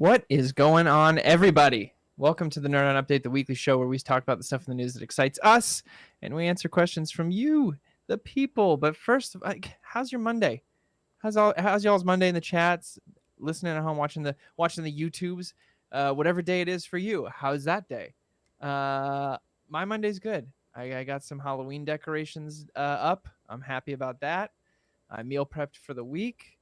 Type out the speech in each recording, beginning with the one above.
What is going on, everybody? Welcome to the Nerd On Update, the weekly show where we talk about the stuff in the news that excites us, and we answer questions from you, the people. But first, how's your Monday? How's y'all's Monday in the chats? Listening at home, watching the YouTubes, whatever day it is for you. How's that day? My Monday's good. I got some Halloween decorations up. I'm happy about that. I meal prepped for the week.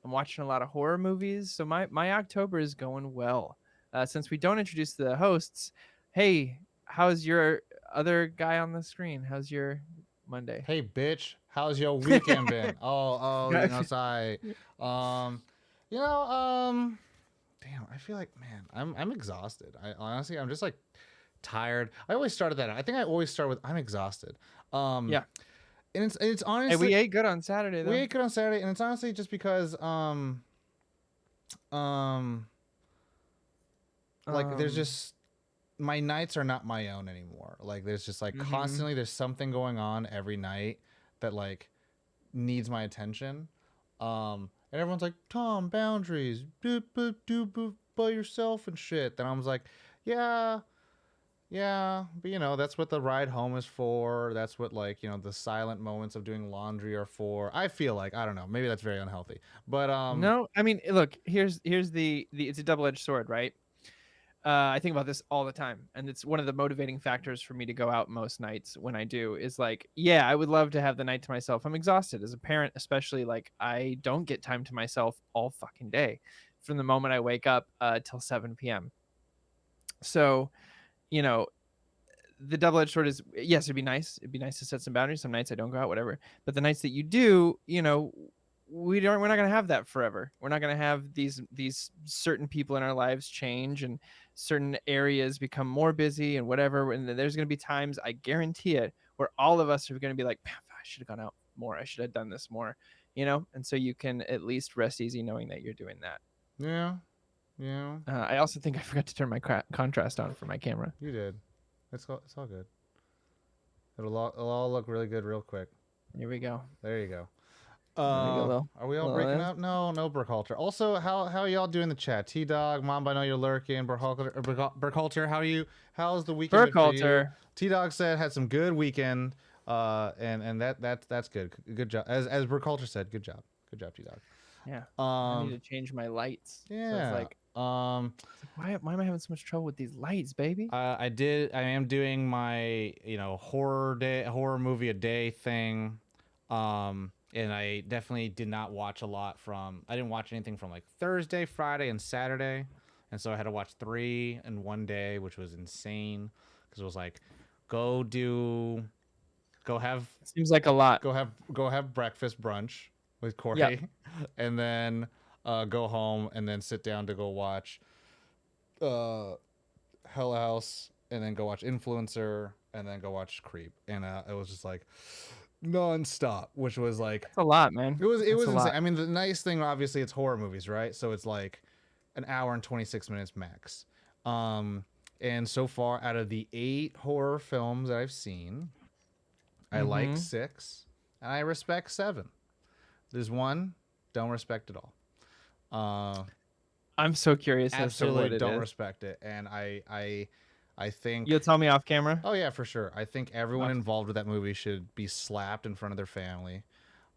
I'm watching a lot of horror movies, so my October is going well. Since we don't introduce the hosts, hey, how's your other guy on the screen? How's your Monday? Hey, bitch, how's your weekend been? Sorry. Um, you know, damn, I feel like, man, I'm exhausted. I'm just like tired. I always start at that. I think I always start with I'm exhausted. Um, Yeah. and it's Hey, we honestly ate good on Saturday though. we ate good on Saturday, and it's honestly just because um like there's just my nights are not my own anymore. Like there's just like constantly there's something going on every night that like needs my attention. And everyone's like, Tom, boundaries, do by yourself and shit. Then I was like, yeah, yeah, but that's what the ride home is for. That's what like the silent moments of doing laundry are for. I feel like I don't know, maybe that's very unhealthy, but No, I mean, look, here's the it's a double-edged sword, right? I think about this all the time, and it's one of the motivating factors for me to go out most nights when I do is like, yeah, I would love to have the night to myself. I'm exhausted as a parent, especially like I don't get time to myself all fucking day from the moment I wake up till 7 p.m. So, you know, the double-edged sword is yes, it'd be nice. It'd be nice to set some boundaries. Some nights I don't go out, whatever. But the nights that you do, we're not going to have that forever. We're not going to have these certain people in our lives change and certain areas become more busy and whatever. And there's going to be times, I guarantee it, where all of us are going to be like, I should have gone out more. I should have done this more, And so you can at least rest easy knowing that you're doing that. yeah, yeah, I also think I forgot to turn my contrast on for my camera. you did. It's all good. It'll all look really good real quick. Here we go. There you go. There we go, Are we all breaking up? No, Burkhalter. Also, how y'all doing in the chat? T Dog, Mom, I know you're lurking. Burkhalter, how's the weekend been for you? T Dog said had some good weekend. And that's good. Good job. As Burkhalter said, good job. Good job, T Dog. Yeah. I need to change my lights. Yeah. So it's like, why am I having so much trouble with these lights, baby? I am doing my horror movie a day thing. And I definitely did not watch a lot from. I didn't watch anything from like Thursday, Friday, and Saturday, and so I had to watch 3 in one day, which was insane because it was like, go have. Seems like a lot. Go have breakfast brunch with Corey, Yep. and then go home and then sit down to go watch Hell House, and then go watch Influencer, and then go watch Creep, and it was just like non-stop, which was like That's a lot, man. it was That's insane. I mean, the nice thing, obviously, it's horror movies, right? So it's like an hour and 26 minutes max. And so far, out of the 8 horror films that I've seen, I like 6 and I respect 7. There's one don't respect at all. I'm so curious as to what Absolutely it don't is. respect it, and I think You'll tell me off camera. Oh yeah, for sure. I think everyone involved with that movie should be slapped in front of their family.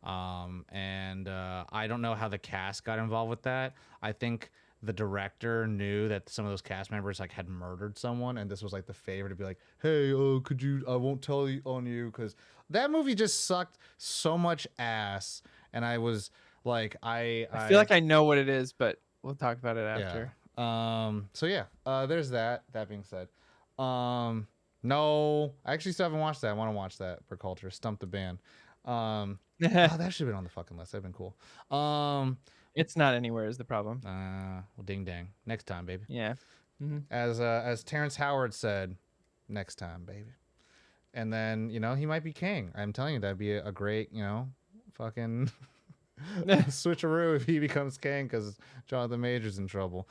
And I don't know how the cast got involved with that. I think the director knew that some of those cast members like had murdered someone, and this was like the favor to be like, hey, could you? I won't tell you on you, because that movie just sucked so much ass, and I was like, I feel like I know what it is, but we'll talk about it after. Yeah. So yeah. There's that. That being said, no, I actually still haven't watched that. I want to watch that for culture. Stump the Band. That should have been on the fucking list. That'd been cool. It's not anywhere is the problem. Well, ding dang. Next time, baby. Yeah. As Terrence Howard said, next time, baby. And then he might be king. I'm telling you, that'd be a great fucking switcheroo if he becomes king, because Jonathan Major's in trouble.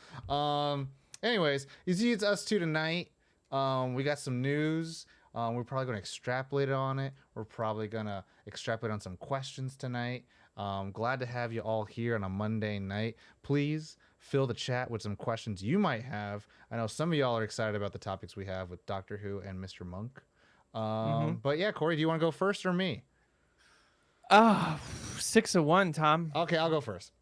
Anyways, you see, it's us two tonight. We got some news. We're probably going to extrapolate on it. We're probably going to extrapolate on some questions tonight. Glad to have you all here on a Monday night. Please fill the chat with some questions you might have. I know some of y'all are excited about the topics we have with Doctor Who and Mr. Monk. Mm-hmm. But yeah, Corey, do you want to go first or me? Ah, 6-1, Tom. Okay, I'll go first.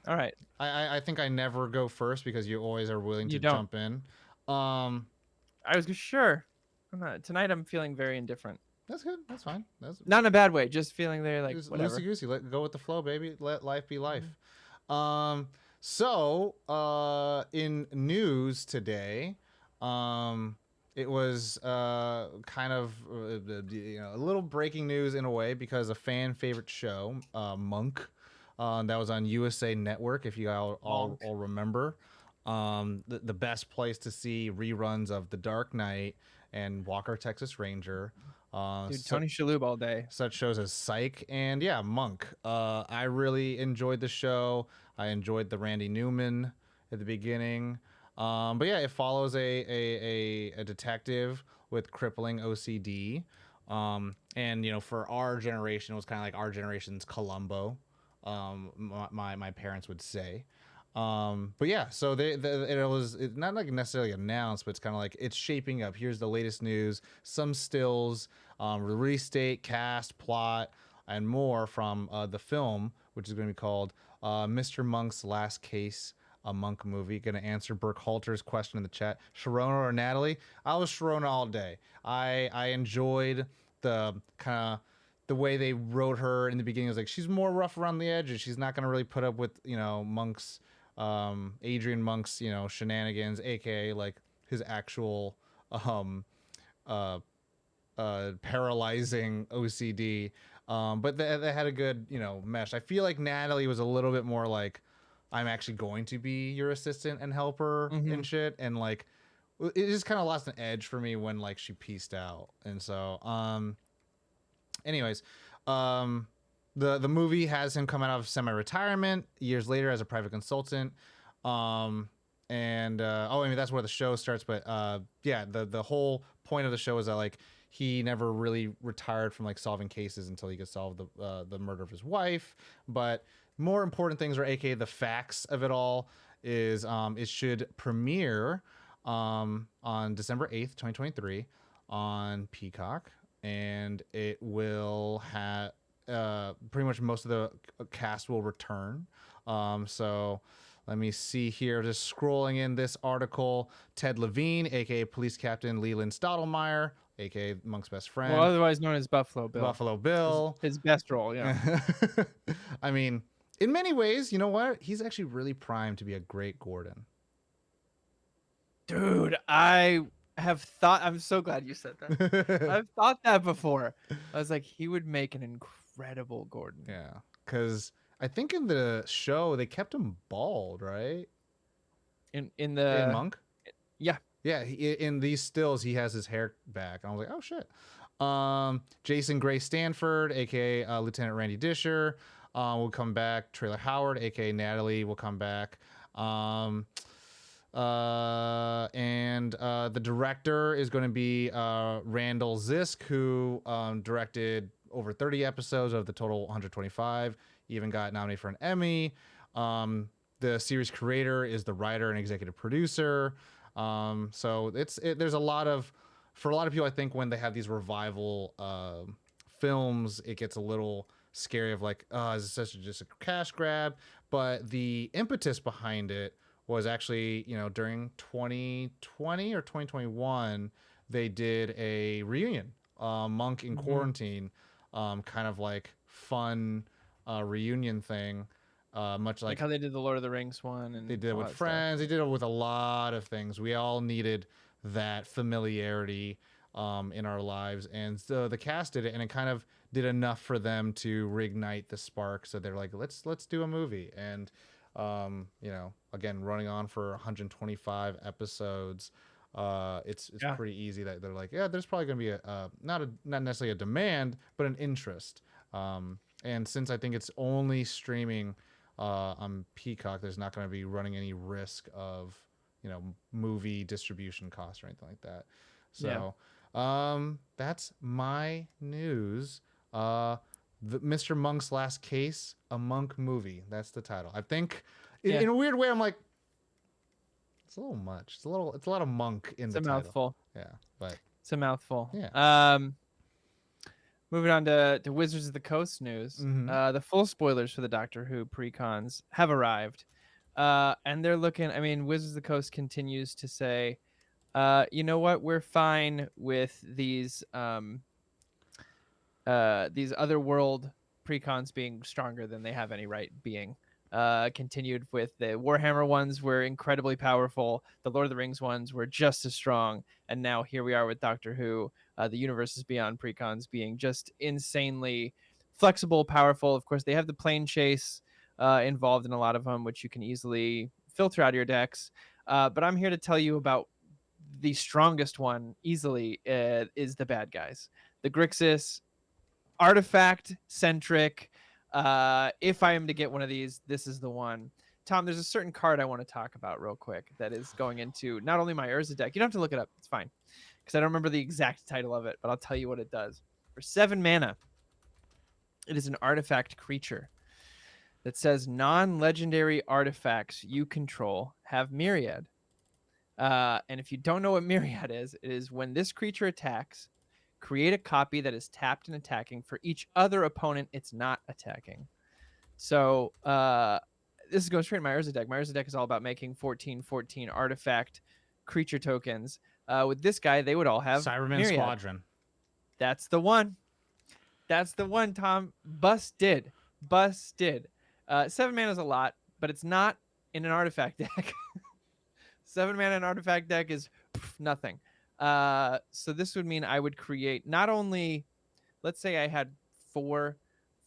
All right. I think I never go first because you always are willing to You don't. jump in. Um, I was sure. I'm not, tonight I'm feeling very indifferent. that's good. That's fine. That's Not in a bad way. Just feeling very like just whatever. loosey goosey. Let go with the flow, baby. Let life be life. Mhm. In news today, it was kind of a little breaking news in a way because a fan favorite show, Monk, that was on USA Network. If you all remember, the best place to see reruns of The Dark Knight and Walker Texas Ranger. Dude, Tony Shalhoub all day. Such shows as Psych and yeah, Monk. I really enjoyed the show. I enjoyed the Randy Newman at the beginning. But yeah, it follows a detective with crippling OCD. And for our generation, it was kind of like our generation's Columbo. My parents would say. But yeah, so it's not like necessarily announced, but it's kind of like it's shaping up. Here's the latest news, some stills, release date, cast, plot, and more from the film, which is going to be called Mr. Monk's Last Case, a Monk movie. Going to answer Burke Halter's question in the chat. Sharona or Natalie? I was Sharona all day. I enjoyed the kind of the way they wrote her in the beginning. It was like she's more rough around the edges. She's not going to really put up with Monk's Adrian Monk's shenanigans, aka like his actual paralyzing OCD. But they had a good mesh. I feel like Natalie was a little bit more like, I'm actually going to be your assistant and helper Mm-hmm. and shit, and like it just kind of lost an edge for me when like she pieced out. And so anyways, the movie has him coming out of semi-retirement years later as a private consultant. I mean that's where the show starts, but yeah, the whole point of the show is that like he never really retired from like solving cases until he could solve the murder of his wife. But more important things are aka the facts of it all is it should premiere on December 8th, 2023 on Peacock, and it will have pretty much most of the cast will return. So let me see here. Just scrolling in this article, Ted Levine, aka Police Captain Leland Stottlemyre, aka Monk's best friend. Well, otherwise known as Buffalo Bill. Buffalo Bill. His best role, yeah. I mean, in many ways, you know what? He's actually really primed to be a great Gordon. Dude, I have thought. I'm so glad you said that. I've thought that before. I was like, he would make an incredible Gordon. Yeah, because I think in the show they kept him bald, right? In the Monk. Yeah. Yeah, in these stills he has his hair back. And I was like, oh shit. Jason Gray Stanford, aka Lieutenant Randy Disher, will come back. Trailer Howard, aka Natalie, will come back. The director is going to be Randall Zisk, who directed over 30 episodes of the total 125. He even got nominated for an Emmy. The series creator is the writer and executive producer. So there's a lot of, for a lot of people, I think when they have these revival films, it gets a little scary of like, is this just a cash grab? But the impetus behind it was actually, during 2020 or 2021, they did a reunion, Monk in Quarantine, kind of like fun reunion thing. Much like how they did the Lord of the Rings one, and they did it with Friends. They did it with a lot of things. We all needed that familiarity in our lives, and so the cast did it, and it kind of did enough for them to reignite the spark. So they're like, let's do a movie, and again, running on for 125 episodes. It's pretty easy that they're like, yeah, there's probably gonna be a not necessarily a demand, but an interest. And since I think it's only streaming on Peacock, there's not going to be running any risk of movie distribution costs or anything like that. So that's my news. Mr. Monk's Last Case, a Monk movie. That's the title. I think Yeah. in a weird way, I'm like, it's a little much. It's a lot of monk in It's the a title. mouthful. Yeah, but It's a mouthful. yeah. Moving on to Wizards of the Coast news. Mm-hmm. The full spoilers for the Doctor Who pre-cons have arrived. And they're looking, I mean, Wizards of the Coast continues to say, you know what, we're fine with these other world pre-cons being stronger than they have any right being. Continued with the Warhammer ones were incredibly powerful. The Lord of the Rings ones were just as strong. And now here we are with Doctor Who. The Universes Beyond precons being just insanely flexible, powerful. Of course, they have the plane chase involved in a lot of them, which you can easily filter out of your decks. But I'm here to tell you about the strongest one easily is the bad guys. The Grixis, artifact centric. If I am to get one of these, this is the one. Tom, there's a certain card I want to talk about real quick that is going into not only my Urza deck. You don't have to look it up. It's fine. Because I don't remember the exact title of it, but I'll tell you what it does. For 7 mana, it is an artifact creature that says non-legendary artifacts you control have Myriad. And if you don't know what Myriad is, it is when this creature attacks, create a copy that is tapped and attacking for each other opponent it's not attacking. So this is going straight in my Urza deck. My Urza deck is all about making 14/14 artifact creature tokens. With this guy, they would all have Cyberman Myriad. Squadron. That's the one. That's the one, Tom. Busted. 7 mana is a lot, but it's not in an artifact deck. 7 mana in an artifact deck is nothing. So this would mean I would create not only, let's say I had 4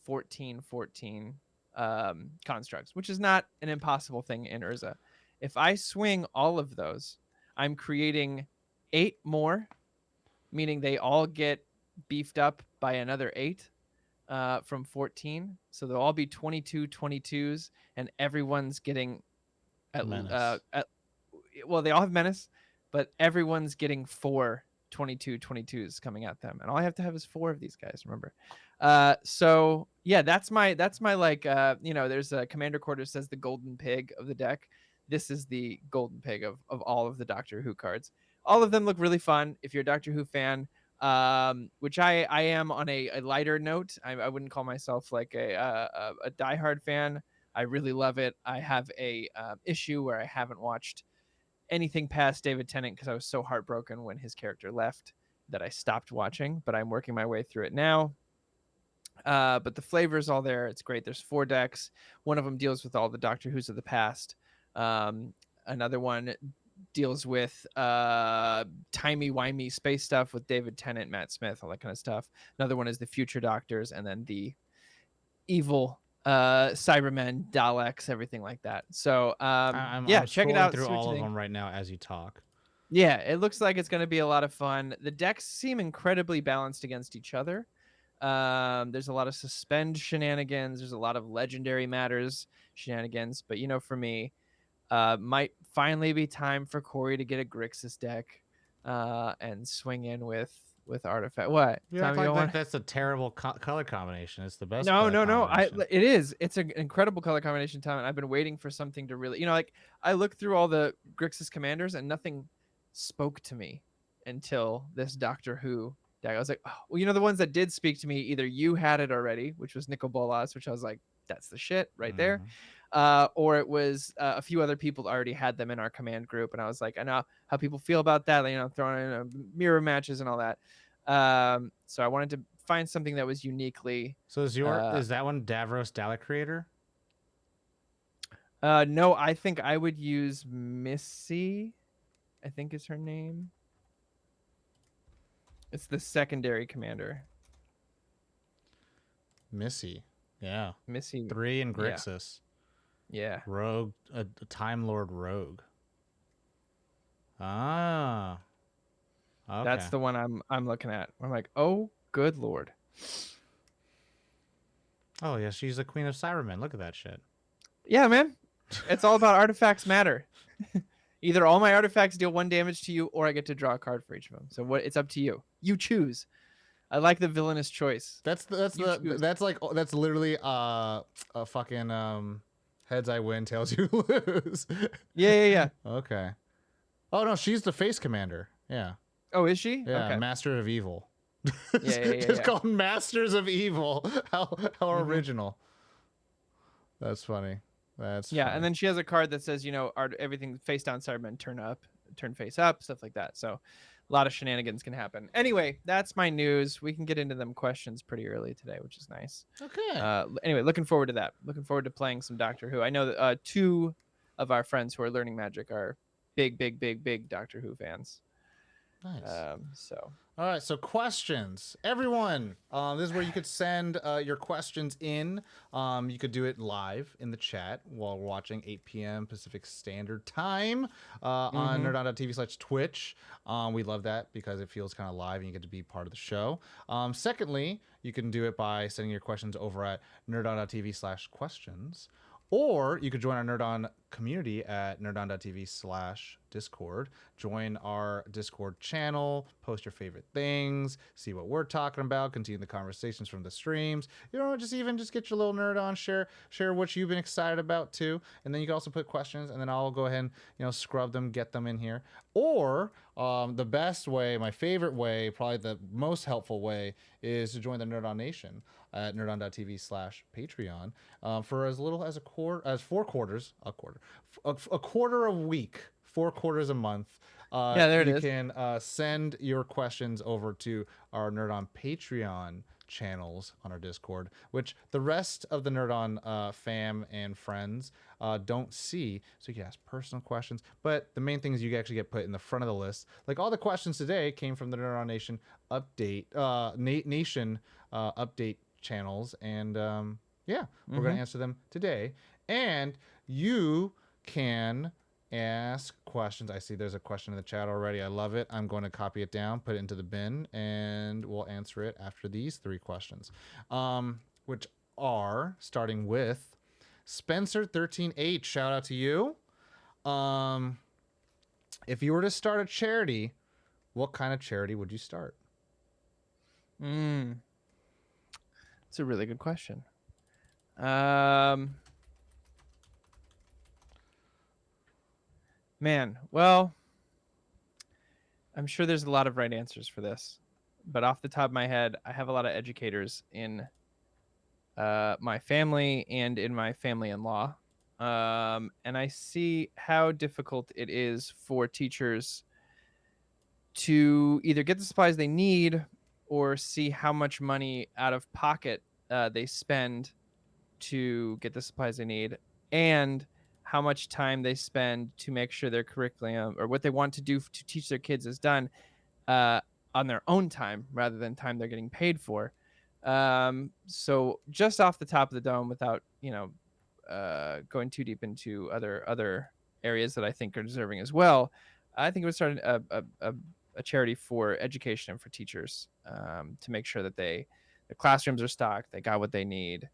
14/14 constructs, which is not an impossible thing in Urza. If I swing all of those, I'm creating 8 more, meaning they all get beefed up by another 8 from 14. So they'll all be 22/22s, and everyone's getting well, they all have menace, but everyone's getting 4 22/22s coming at them, and all I have to have is 4 of these guys. Remember, so yeah, that's my like there's a Commander Quarters says the golden pig of the deck. This is the golden pig of all of the Doctor Who cards. All of them look really fun. If you're a Doctor Who fan, which I am on a lighter note, I wouldn't call myself like a diehard fan. I really love it. I have a issue where I haven't watched anything past David Tennant because I was so heartbroken when his character left that I stopped watching, but I'm working my way through it now. But the flavor is all there. It's great. There's 4 decks. One of them deals with all the Doctor Who's of the past. Another one deals with timey-wimey space stuff with David Tennant, Matt Smith, all that kind of stuff. Another one is the future Doctors, and then the evil Cybermen, Daleks, everything like that. So I'm check it out through all of them right now as you talk. Yeah, it looks like it's going to be a lot of fun. The decks seem incredibly balanced against each other. There's a lot of suspend shenanigans, there's a lot of legendary matters shenanigans, but for me, might finally be time for Corey to get a Grixis deck and swing in with artifact. What? Yeah, like that's a terrible color combination. It's the best. No. It is. It's an incredible color combination, Tom. And I've been waiting for something to really, like I looked through all the Grixis commanders and nothing spoke to me until this Doctor Who deck. I was like, oh, well, the ones that did speak to me, either you had it already, which was Nicol Bolas, which I was like, that's the shit right there. Or it was a few other people already had them in our command group, and I was like, I know how people feel about that, throwing in mirror matches and all that. So I wanted to find something that was uniquely. So is that one Davros Dalek Creator? No, I think I would use Missy. I think is her name. It's the secondary commander. Missy. Yeah. Missy. 3 in Grixis. Yeah. Rogue, a Time Lord Rogue. Ah. Okay. That's the one I'm looking at. I'm like, oh, good lord. Oh yeah, she's the Queen of Cybermen. Look at that shit. Yeah, man. It's all about artifacts matter. Either all my artifacts deal 1 damage to you, or I get to draw a card for each of them. So it's up to you. You choose. I like the villainous choice. You choose. That's literally a fucking heads I win, tails you lose. Yeah, yeah, yeah. Okay. Oh no, she's the face commander. Yeah. Oh, is she? Yeah, Okay. Master of Evil. Yeah, yeah, yeah, Just yeah. called Masters of Evil. How Hmm. original. That's funny. That's Yeah, and funny. then she has a card that says, everything face down Cybermen turn up, turn face up, stuff like that. So a lot of shenanigans can happen. Anyway, that's my news. We can get into them questions pretty early today, which is nice. Okay. Anyway, looking forward to that. Looking forward to playing some Doctor Who. I know that two of our friends who are learning Magic are big, big, big, big Doctor Who fans. Nice. So All right, so questions. Everyone, this is where you could send your questions in. You could do it live in the chat while we're watching 8 p.m. Pacific Standard Time on mhm. nerdon.tv/Twitch. We love that because it feels kind of live and you get to be part of the show. Secondly, you can do it by sending your questions over at nerdon.tv/questions. Or you could join our Nerd community at nerdon.tv/Discord. Join our Discord channel, post your favorite things, see what we're talking about, continue the conversations from the streams. Just get your little Nerd On, share what you've been excited about too. And then you can also put questions, and then I'll go ahead and scrub them, get them in here. Or the best way, my favorite way, probably the most helpful way, is to join the Nerd On Nation at nerdon.tv/Patreon for as little as 4 quarters, a quarter a week, 4 quarters a month. Yeah, there it You is. can send your questions over to our Nerd On Patreon channels on our Discord, which the rest of the Nerd On fam and friends don't see. So you can ask personal questions, but the main things you actually get put in the front of the list. Like all the questions today came from the Nerd On Nation update, Nation update channels, and we're gonna Mhm. answer them today. And you can ask questions. I see there's a question in the chat already. I love it. I'm going to copy it down, put it into the bin, and we'll answer it after these 3 questions, which are starting with Spencer13H. Shout out to you. If you were to start a charity, what kind of charity would you start? It's a really good question. Man, well, I'm sure there's a lot of right answers for this, but off the top of my head, I have a lot of educators in my family and in my family-in-law, and I see how difficult it is for teachers to either get the supplies they need or see how much money out of pocket they spend to get the supplies they need, and how much time they spend to make sure their curriculum or what they want to do to teach their kids is done uh, on their own time rather than time they're getting paid for. So just off the top of the dome, without going too deep into other areas that I think are deserving as well, I think it would start a charity for education and for teachers, to make sure that the classrooms are stocked, they got what they need,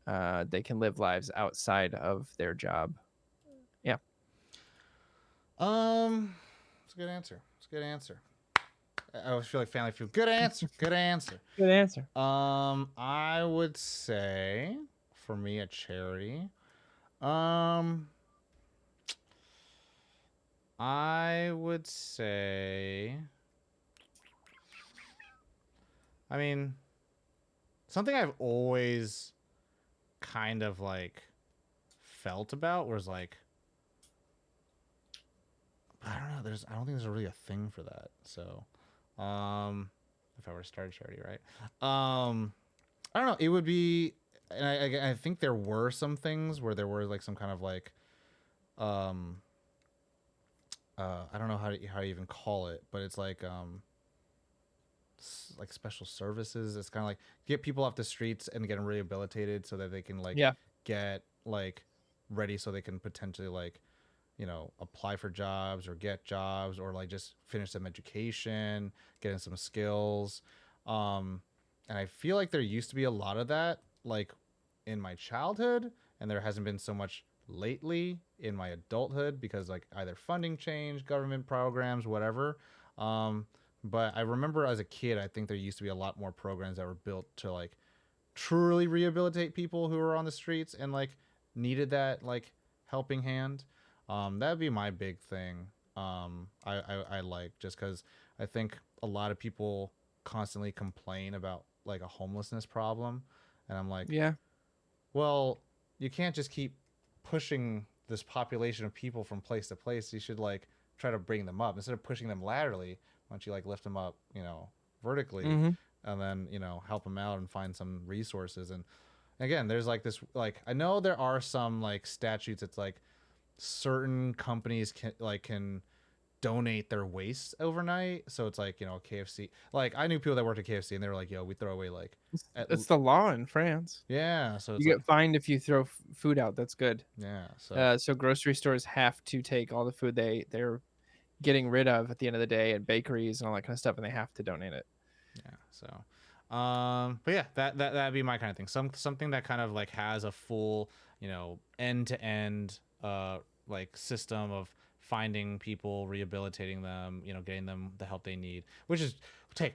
they can live lives outside of their job. Yeah. It's a good answer. It's a good answer. I always feel like family feud. Good answer. Good answer. Good answer. I would say for me a charity. I would say. I mean, something I've always kind of like felt about was like, I don't know. I don't think there's really a thing for that. So, if I were to start a charity, right? I don't know. It would be, and I think there were some things where there were like some kind of like, um, I don't know how to even call it, but it's like special services. It's kind of like get people off the streets and get them rehabilitated so that they can like Yeah. get like ready so they can potentially like apply for jobs or get jobs or like just finish some education, get in some skills. And I feel like there used to be a lot of that like in my childhood, and there hasn't been so much lately in my adulthood because like either funding change, government programs, whatever. But I remember as a kid, I think there used to be a lot more programs that were built to like truly rehabilitate people who were on the streets and like needed that like helping hand. That'd be my big thing. I like just because I think a lot of people constantly complain about like a homelessness problem, and I'm like, Yeah. well, you can't just keep pushing this population of people from place to place. You should like try to bring them up instead of pushing them laterally. Why don't you like lift them up, vertically, Mm-hmm. and then help them out and find some resources. And again, there's like this like I know there are some like statutes. It's like certain companies can donate their waste overnight. So it's like KFC. Like I knew people that worked at KFC and they were like, "Yo, we throw away like at It's the law in France. yeah." So You it's like get fined if you throw food out. That's good. yeah. So So grocery stores have to take all the food they're getting rid of at the end of the day, and bakeries and all that kind of stuff, and they have to donate it. yeah. So but yeah, that'd be my kind of thing. Something that kind of like has a full, end to end like system of finding people, rehabilitating them, getting them the help they need, which is take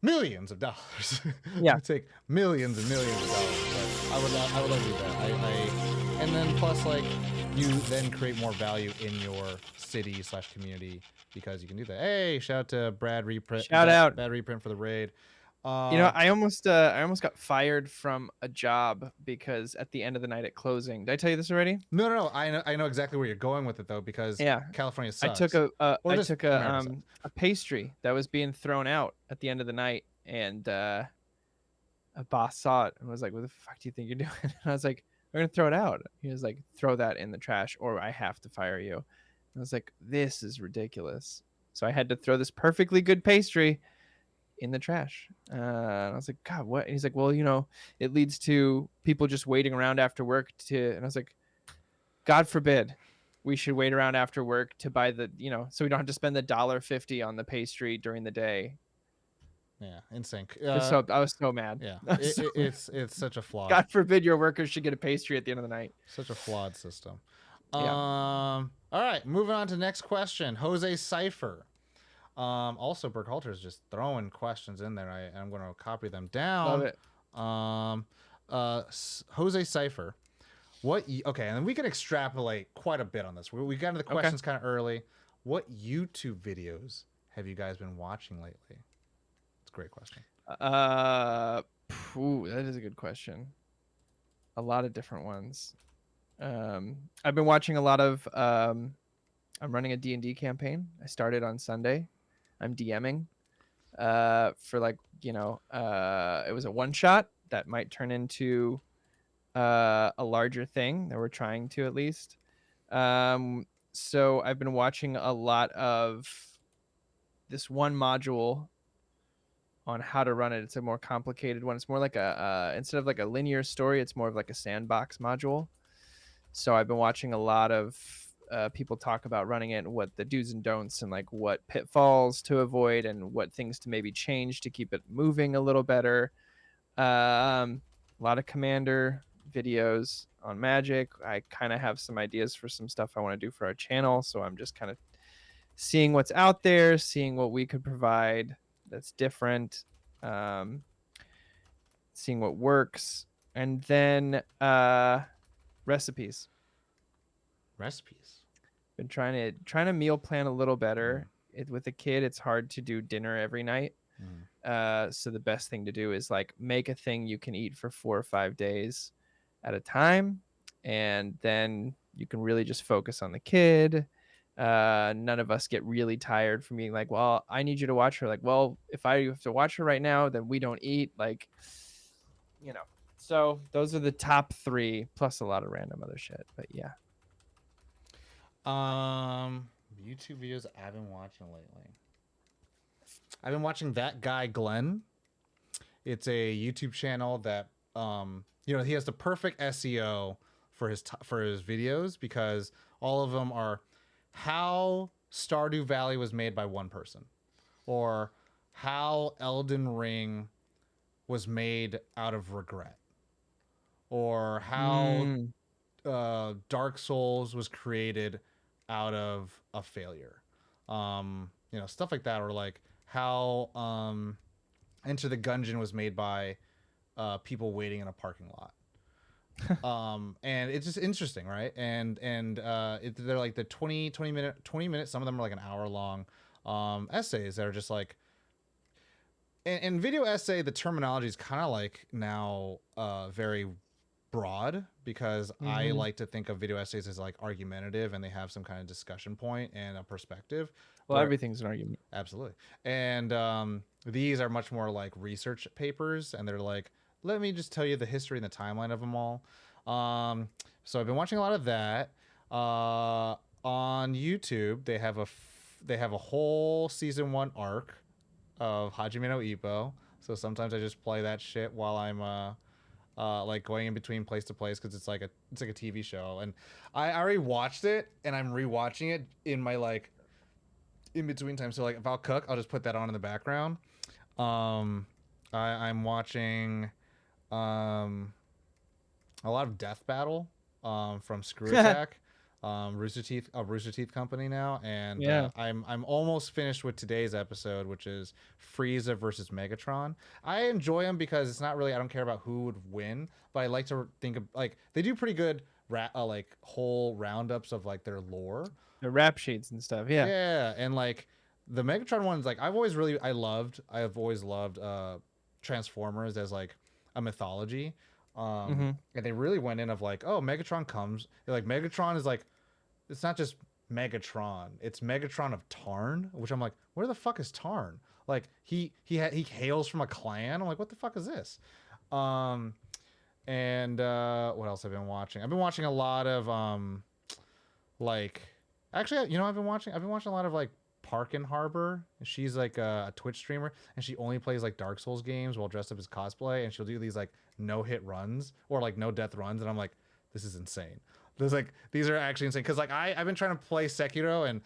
millions of dollars. Yeah. It take millions and millions of dollars. But I would love to do that. And then plus like you then create more value in your city/community because you can do that. Hey, shout out to Brad Reprint. Shout out. Bad Reprint for the raid. I almost got fired from a job because at the end of the night at closing. Did I tell you this already? No. I know exactly where you're going with it though because Yeah. California I sucks. took Or just America sucks. a pastry that was being thrown out at the end of the night, and a boss saw it and was like, "What the fuck do you think you're doing?" And I was like, "We're gonna throw it out." He was like, "Throw that in the trash, or I have to fire you." And I was like, "This is ridiculous." So I had to throw this perfectly good pastry in the trash. And I was like, "God, what?" And he's like, "Well, it leads to people just waiting around after work to." And I was like, "God forbid we should wait around after work to buy so we don't have to spend the $1.50 on the pastry during the day." Yeah, insane. I was so mad. Yeah, Mad. it's such a flawed. God forbid your workers should get a pastry at the end of the night. Such a flawed system. Yeah. All right, moving on to next question. Jose Cipher. Also, Burkhalter is just throwing questions in there. I'm going to copy them down. Love it. Jose Cipher. Okay, and we can extrapolate quite a bit on this. We got into the questions kind of early. What YouTube videos have you guys been watching lately? It's a great question. That is a good question. A lot of different ones. I've been watching a lot of. I'm running a D&D campaign. I started on Sunday. I'm DMing. For like it was a one shot that might turn into a larger thing that we're trying to at least. So I've been watching a lot of this one module on how to run it. It's a more complicated one. It's more like instead of like a linear story, it's more of like a sandbox module. So I've been watching a lot of people talk about running it and what the do's and don'ts and like what pitfalls to avoid and what things to maybe change to keep it moving a little better. A lot of Commander videos on Magic. I kind of have some ideas for some stuff I want to do for our channel. So I'm just kind of seeing what's out there, seeing what we could provide that's different, seeing what works, and then recipes. Been trying to meal plan a little better. With a kid, it's hard to do dinner every night. So the best thing to do is like make a thing you can eat for 4 or 5 days at a time, and then you can really just focus on the kid. None of us get really tired from being like, well, I need you to watch her. Like, well, if I have to watch her right now, then we don't eat. Like, So those are the top 3, plus a lot of random other shit. But yeah. YouTube videos I've been watching lately. I've been watching That Guy Glenn. It's a YouTube channel that he has the perfect SEO for his videos because all of them are how Stardew Valley was made by one person, or how Elden Ring was made out of regret, or how Dark Souls was created out of a failure. stuff like that, or like how Enter the Gungeon was made by people waiting in a parking lot. And it's just interesting, right? And they're like the 20 minutes, some of them are like an hour long essays that are just like, and video essay, the terminology is kind of like now very broad, because I Mm-hmm. like to think of video essays as like argumentative, and they have some kind of discussion point and a perspective. Well, Where everything's an argument. absolutely, and these are much more like research papers, and they're like, let me just tell you the history and the timeline of them all. So I've been watching a lot of that. On YouTube, they have a whole season 1 arc of Hajime no Ippo. So sometimes I just play that shit while I'm like going in between place to place, because it's like a TV show, and I already watched it and I'm rewatching it in my like in between time. So like if I'll cook, I'll just put that on in the background. Um, I'm watching um a lot of Death Battle from Screw Attack. Rooster Teeth company now, and Yeah. I'm almost finished with today's episode, which is Frieza versus Megatron. I enjoy them because it's not really, I don't care about who would win, but I like to think of like they do pretty good like whole roundups of like their lore. The rap sheets and stuff. Yeah. Yeah, and like the Megatron ones, like I've always loved Transformers as like a mythology. Mm-hmm. And they really went in of like, oh, Megatron comes. Like Megatron is like, it's not just Megatron, it's Megatron of Tarn, which I'm like, where the fuck is Tarn? Like he hails from a clan. I'm like, what the fuck is this? Um, and what else I've been watching? I've been watching a lot of like actually, I've been watching a lot of like Park and Harbor. She's like a Twitch streamer, and she only plays like Dark Souls games while dressed up as cosplay, and she'll do these like no hit runs or like no death runs, and I'm like, this is insane. These are actually insane, because like I've been trying to play Sekiro, and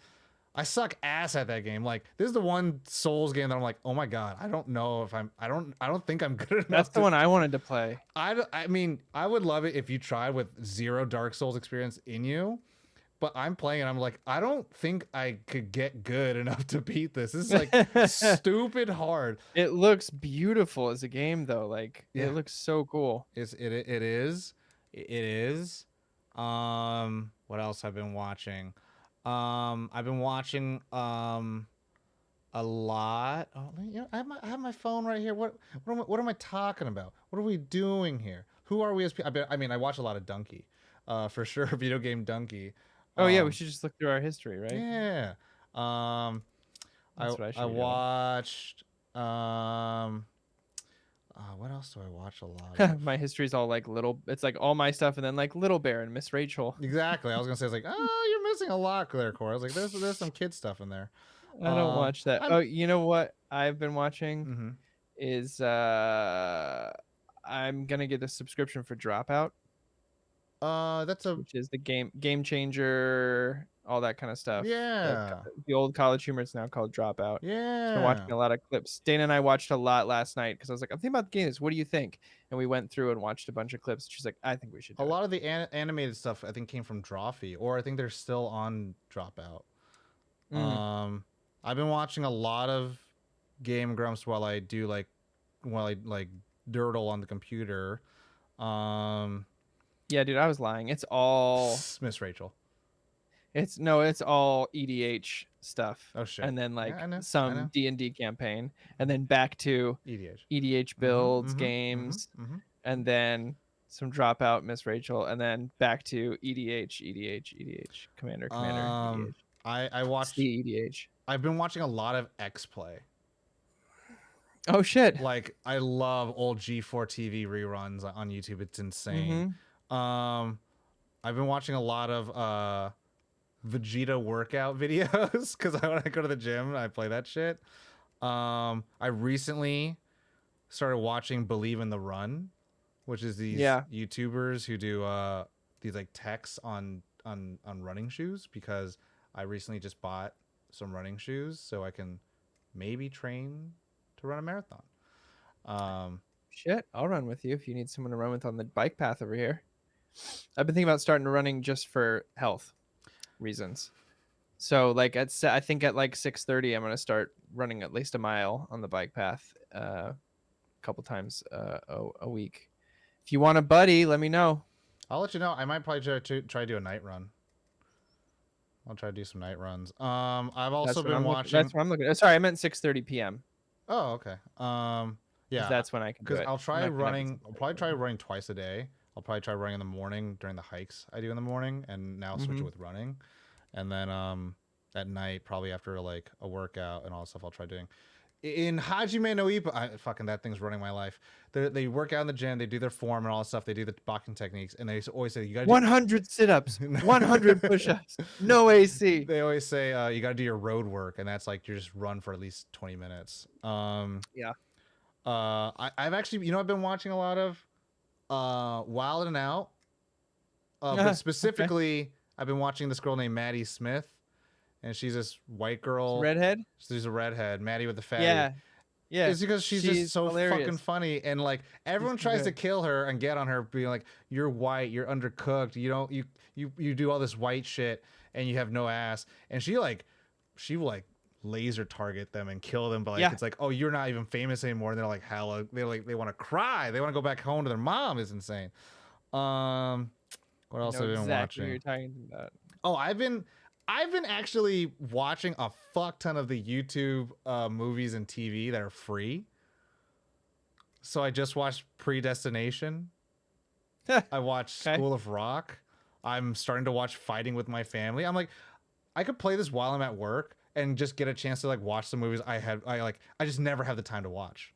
I suck ass at that game. Like this is the one Souls game that I'm like, oh my god, I don't know if I don't think I'm good enough. That's the one I wanted to play. I mean, I would love it if you tried with zero Dark Souls experience in you, but I'm playing and I'm like, I don't think I could get good enough to beat this. This is like stupid hard. It looks beautiful as a game, though. Like Yeah, it looks so cool. it is. It is. What else I've been watching? I've been watching a lot. Oh, I have my phone right here. What am I talking about? What are we doing here? Who are we as people? I mean, I watch a lot of Donkey, for sure. Video game Donkey. Oh yeah, we Um, should just look through our history, right? yeah. Um, That's what I I should be doing. watched what else do I watch a lot of? My history's all like little. It's like all my stuff, and then like Little Bear and Miss Rachel. Exactly. I was gonna say, it's like, oh, you're missing a lot there, Corey. I was like, there's some kid stuff in there. I don't watch that. I'm Oh, you know what I've been watching mm-hmm. is I'm gonna get a subscription for Dropout, That's a which is the game changer, all that kind of stuff. yeah. The old College Humor is now called Dropout. Just been Yeah. watching a lot of clips. Dana and I watched a lot last night because I was like, I'm thinking about the games. What do you think? And we went through and watched a bunch of clips. She's like, I think we should A do it. lot of the animated stuff I think came from Drawfee, or I think they're still on Dropout. Mm. I've been watching a lot of Game Grumps while I like dirtle on the computer. Um, Yeah, dude, I was lying. It's all Miss Rachel. it's all EDH stuff. Oh shit. And then like Yeah, I know. some D&D campaign, and then back to EDH. EDH builds, games, and then some Dropout, Miss Rachel, and then back to EDH, Commander, EDH. I watched. EDH. I've been watching a lot of X Play. Oh shit. Like I love old G4 TV reruns on YouTube. It's insane. I've been watching a lot of Vegeta workout videos because when I go to the gym, I play that shit. I recently started watching Believe in the Run, which is these YouTubers who do these like techs on running shoes, because I recently just bought some running shoes so I can maybe train to run a marathon. Shit, I'll run with you if you need someone to run with on the bike path over here. I've been thinking about starting running just for health reasons. So like I think at like 6:30 I'm gonna start running at least a mile on the bike path a couple times a week. If you want a buddy, let me know. I'll let you know. I might probably try to do a night run. I'll try to do some night runs. I've also That's what been I'm looking. watching. That's what I'm looking. Sorry, I meant 6:30 p.m. Oh, okay. because Yeah, that's when I can do because it. I'll I'm try not gonna have running. I'll probably try running twice a day. I'll probably try running in the morning during the hikes I do in the morning, and now switch it Mm-hmm. with running, and then at night probably after like a workout and all that stuff I'll try doing. In Hajime no Ippo, fucking that thing's running my life. They work out in the gym, they do their form and all that stuff. They do the boxing techniques, and they always say you gotta do 100 sit-ups, 100 push-ups, no AC. They always say you got to do your road work, and that's like you just run for at least 20 minutes. Yeah. I've actually, I've been watching a lot of Wild and Out, but Okay. specifically, I've been watching this girl named Maddie Smith, and she's this white girl. Redhead. She's a redhead, Maddie with the fatty. Yeah. Yeah. It's because she's just so hilarious. fucking funny, and like everyone so tries to good. kill her and get on her, being like, "You're white, you're undercooked, you don't, you do all this white shit, and you have no ass." And she will like laser target them and kill them, but like Yeah. it's like, "Oh, you're not even famous anymore," and they're like, "Hella," they want to cry, they want to go back home to their mom. Is insane. What else I know have I been exactly what watching? you're talking about. Oh, I've been actually watching a fuck ton of the YouTube movies and TV that are free. So I just watched Predestination. I watched Okay. School of Rock. I'm starting to watch Fighting with My Family. I'm like, I could play this while I'm at work and just get a chance to like watch some movies I just never have the time to watch.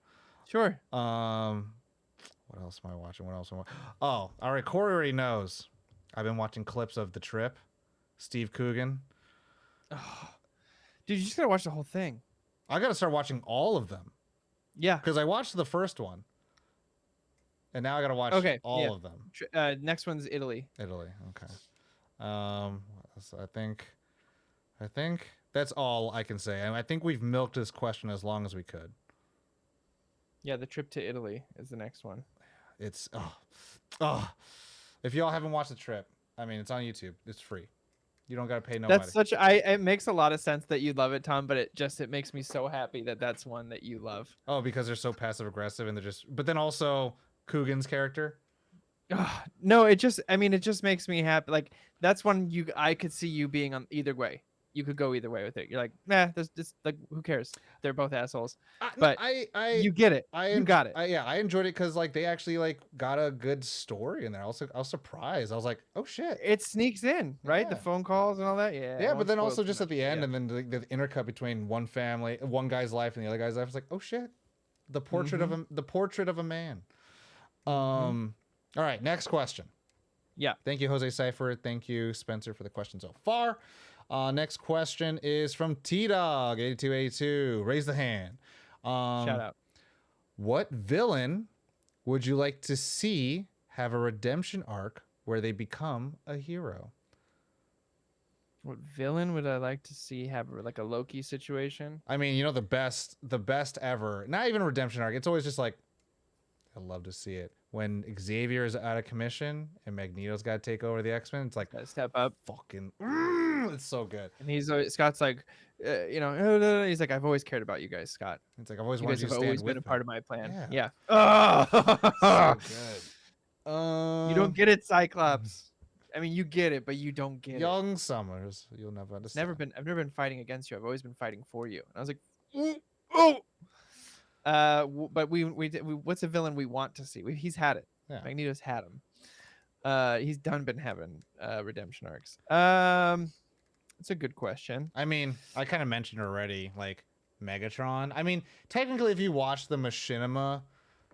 Sure. What else am I watching? What else am I Oh, all right, Corey already knows. I've been watching clips of The Trip, Steve Coogan. Dude, you just gotta watch the whole thing. I got to start watching all of them Yeah. because I watched the first one. And now I got to watch all of them. Next one's Italy. Italy. Okay. So I think that's all I can say. I think we've milked this question as long as we could. Yeah, the trip to Italy is the next one. It's if y'all haven't watched The Trip, I mean, it's on YouTube. It's free. You don't got to pay nobody. That's such it makes a lot of sense that you love it, Tom, but it makes me so happy that that's one that you love. Oh, because they're so passive aggressive and but then also Coogan's character. No, it just makes me happy. Like that's one I could see you being on either way. You could go either way with it. You're like, nah, there's just like who cares? They're both assholes. But you get it. You got it. I enjoyed it because like they actually like got a good story in there. I was surprised. I was like, oh shit. It sneaks in, right? The Yeah. phone calls and all that. Yeah. I Yeah, won't but then spoil also too just at much, the end, yeah. and then the intercut between one guy's life and the other guy's life. It's like, oh shit, the portrait of a man. All right, next question. Yeah. Thank you, Jose Cipher. Thank you, Spencer, for the question so far. Next question is from T-Dog 8282. Raise the hand. Shout out. What villain would you like to see have a redemption arc where they become a hero? What villain would I like to see have like a Loki situation? I mean, the best ever. Not even a redemption arc. It's always just like, I'd love to see it. When Xavier is out of commission and Magneto's got to take over the X-Men, it's like, Gotta step up. fucking, it's so good. And Scott's like, he's like, I've always cared about you guys, Scott. It's like, I've always You wanted guys you to have stand always with been a me. part of my plan. Yeah. Yeah. So good. You don't get it, Cyclops. I mean, you get it, but you don't get it. Young Summers, you'll never understand. I've never been fighting against you. I've always been fighting for you. And I was like, oh. But what's a villain we want to see? He's had it. Yeah. Magneto's had him. He's been having redemption arcs. It's a good question. I mean, I kind of mentioned already, like Megatron. I mean, technically, if you watch the Machinima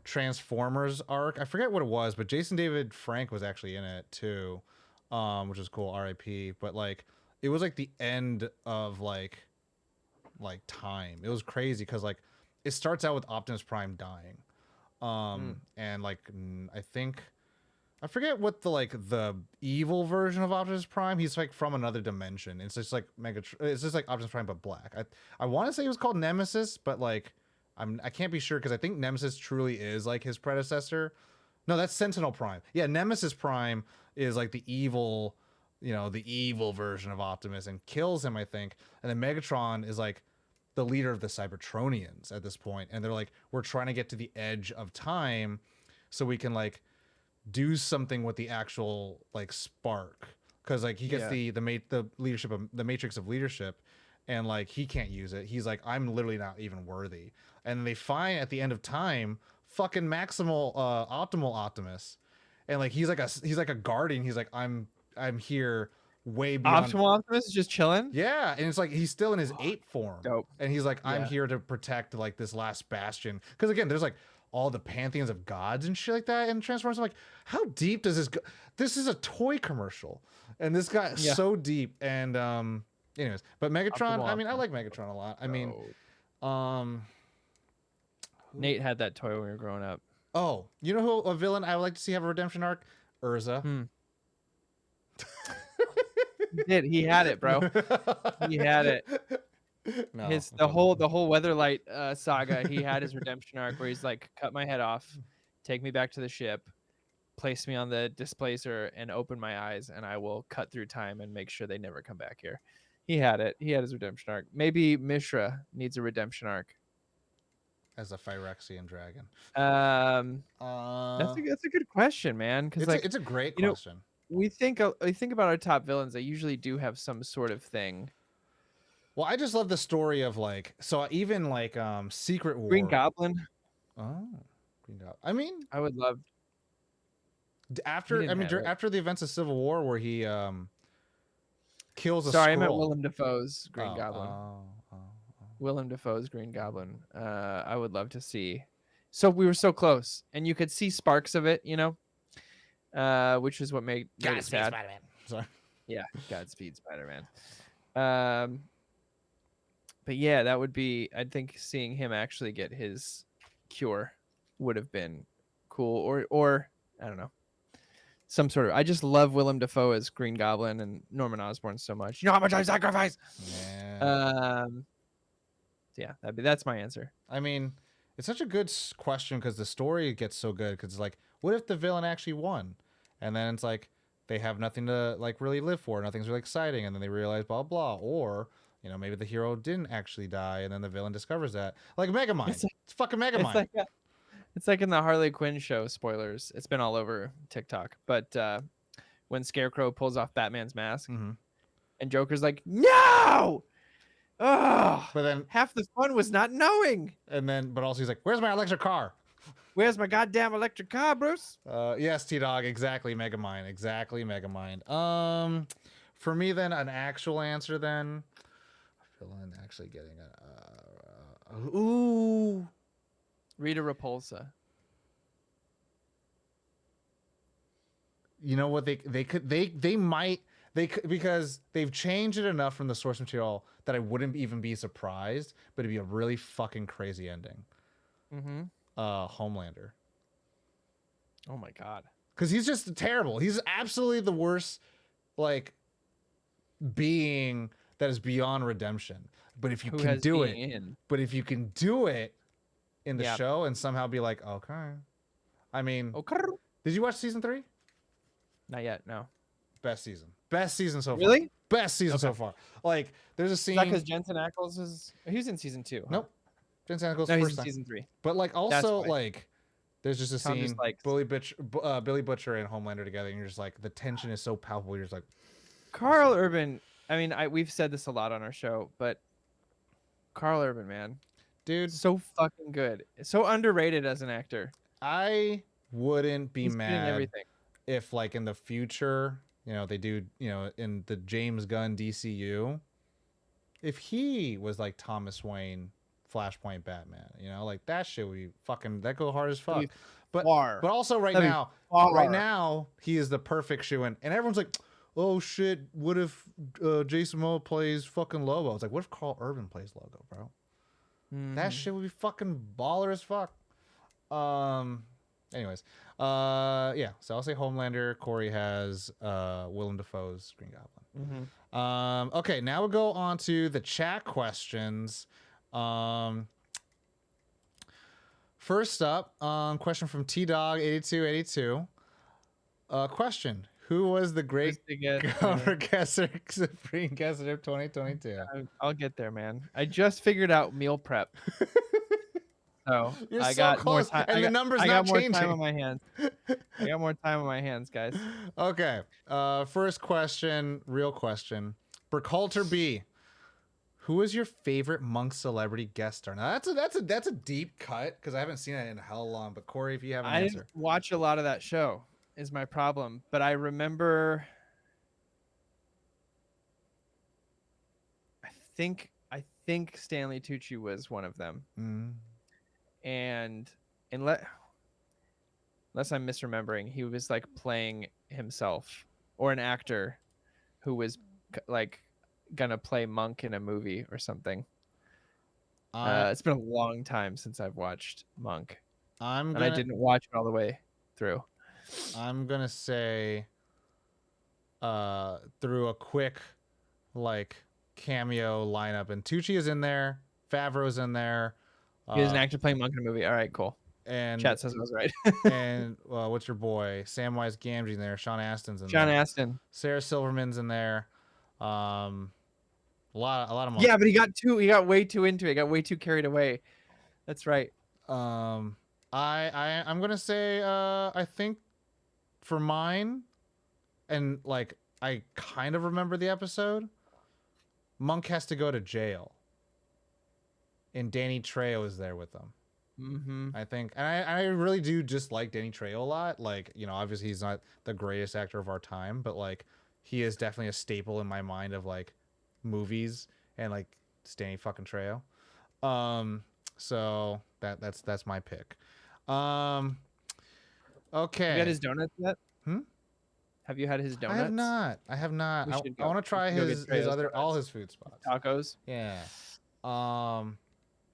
Transformers arc, I forget what it was, but Jason David Frank was actually in it too, which is cool. R.I.P. But like, it was like the end of like time. It was crazy because like it starts out with Optimus Prime dying, and like I forget what the evil version of Optimus Prime. He's like from another dimension. It's just like It's just like Optimus Prime but black. I want to say it was called Nemesis, but like I can't be sure because I think Nemesis truly is like his predecessor. No, that's Sentinel Prime. Yeah, Nemesis Prime is like the evil the evil version of Optimus and kills him, I think. And then Megatron is like the leader of the Cybertronians at this point, and they're like, we're trying to get to the edge of time so we can like do something with the actual like spark, because like he gets the leadership of the matrix of leadership, and like he can't use it. He's like, I'm literally not even worthy. And they find at the end of time fucking maximal optimal Optimus, and like he's like a guardian. He's like, I'm here way beyond. Optimal Optimus is just chilling. Yeah, and it's like he's still in his ape form. Dope. And he's like, I'm Yeah. here to protect like this last bastion. Because again, there's like all the pantheons of gods and shit like that in Transformers. I'm like, how deep does this go? This is a toy commercial, and this got so deep. And anyways, but Megatron. I mean, I like Megatron a lot. I mean, Nate had that toy when we were growing up. Oh, you know who a villain I would like to see have a redemption arc? Urza. He did. He had it, bro. He had it. No, The whole Weatherlight saga. He had his redemption arc where he's like, cut my head off, take me back to the ship, place me on the displacer, and open my eyes, and I will cut through time and make sure they never come back here. He had it. He had his redemption arc. Maybe Mishra needs a redemption arc as a Phyrexian dragon. That's a good question, man. Because it's a great question. We think about our top villains. They usually do have some sort of thing. Well, I just love the story of like, so even like Secret War. Green Goblin. Oh, Green Goblin. I mean, I would love. After the events of Civil War, where he kills a Sorry, Skrull. I meant Willem Dafoe's Green Goblin. Willem Dafoe's Green Goblin. I would love to see. So we were so close, and you could see sparks of it, which is what made it sad. Spider-Man. Sorry. Yeah, Godspeed Spider-Man. But yeah, that would be. I think seeing him actually get his cure would have been cool, or I don't know, some sort of. I just love Willem Dafoe as Green Goblin and Norman Osborn so much. You know how much I sacrifice. Yeah. Yeah, that's my answer. I mean, it's such a good question because the story gets so good. Because it's like, what if the villain actually won? And then it's like they have nothing to like really live for. Nothing's really exciting, and then they realize blah blah. Or maybe the hero didn't actually die, and then the villain discovers that. Like Megamind. It's fucking Megamind. It's like in the Harley Quinn show. Spoilers. It's been all over TikTok. But when Scarecrow pulls off Batman's mask, and Joker's like, "No!" Oh, but then half the fun was not knowing. And then, but also he's like, "Where's my electric car? Where's my goddamn electric car, Bruce?" Yes, T-Dog, exactly Megamind. Exactly Megamind. For me then, an actual answer then. Villain actually getting Rita Repulsa. You know what they might because they've changed it enough from the source material that I wouldn't even be surprised, but it'd be a really fucking crazy ending. Homelander. Oh my god. Because he's just terrible. He's absolutely the worst, like, being that is beyond redemption. But if you can do it, in the show and somehow be like, okay. I mean, did you watch season 3? Not yet, no. Best season so far. Really? Best season so far. Like, there's a scene. Is that because Jensen Ackles is? He was in season 2. Huh? Nope. Jensen Ackles. No, he's first in time. season 3. But like, also like, there's just a scene. Just like Billy Butcher and Homelander together, and you're just like, the tension is so palpable. You're just like, Karl Urban. I mean, we've said this a lot on our show, but Karl Urban, man, dude, so fucking good. So underrated as an actor. I wouldn't be mad if, like, in the future, they do, in the James Gunn DCU, if he was like Thomas Wayne, Flashpoint Batman, like that shit would be fucking, that go hard as fuck. But also right now he is the perfect shoe-in, and everyone's like, oh shit, what if Jason Momoa plays fucking Lobo? It's like, what if Karl Urban plays Lobo, bro? That shit would be fucking baller as fuck. Anyways, yeah, so I'll say Homelander. Corey has Willem Dafoe's Green Goblin. Okay, now we'll go on to the chat questions. First up, question from T-Dog8282. Question: Who was the great Just to get, cover guesser, supreme guesser of 2022? I'll get there, man. I just figured out meal prep, so You're I so got more close, time. and the number's I not got more time changing. on my hands. I got more time on my hands, guys. Okay. First question, real question. Burkhalter B. Who is your favorite Monk celebrity guest star? Now that's a deep cut because I haven't seen it in hell long. But Corey, if you have an I didn't answer, watch a lot of that show. Is my problem, but I remember. I think Stanley Tucci was one of them, and unless I'm misremembering, he was like playing himself or an actor who was like gonna play Monk in a movie or something. I It's been a long time since I've watched Monk, I'm and I gonna didn't watch it all the way through. I'm gonna say through a quick like cameo lineup, and Tucci is in there, Favreau's in there, He was an actor playing Monk in a movie. All right, cool. and Chat says I was right. and what's your boy Samwise Gamgee in there, Sean Astin's in John there, Astin. Sarah Silverman's in there, a lot of Yeah, but he got way too into it. He got way too carried away. That's right. I'm gonna say I think for mine, and like I kind of remember the episode. Monk has to go to jail, and Danny Trejo is there with them. Mm-hmm. I think, and I really do just like Danny Trejo a lot. Like, you know, obviously he's not the greatest actor of our time, but like he is definitely a staple in my mind of like movies and like Danny fucking Trejo. So that's my pick. Okay. Have you had his donuts yet? Hmm? Have you had his donuts? I have not. We I should want to go. try We should go his get Trejo's other all donuts. his food spots. Tacos. Yeah.